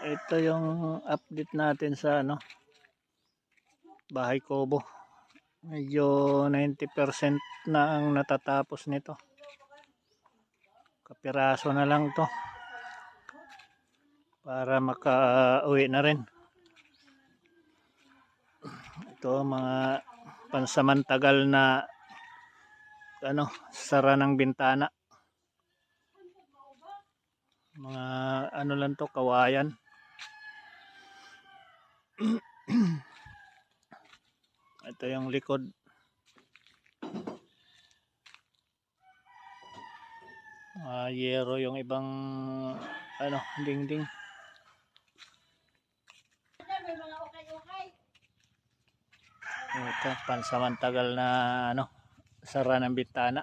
Ito yung update natin sa bahay kubo. Medyo 90% na ang natatapos nito. Kapiraso na lang to para makauwi na rin. Ito mga pansamantagal na sara ng bintana. Mga lang to, kawayan. Ito yung likod. Yero yung ibang dingding. Ito pansamantagal na sara ng bintana.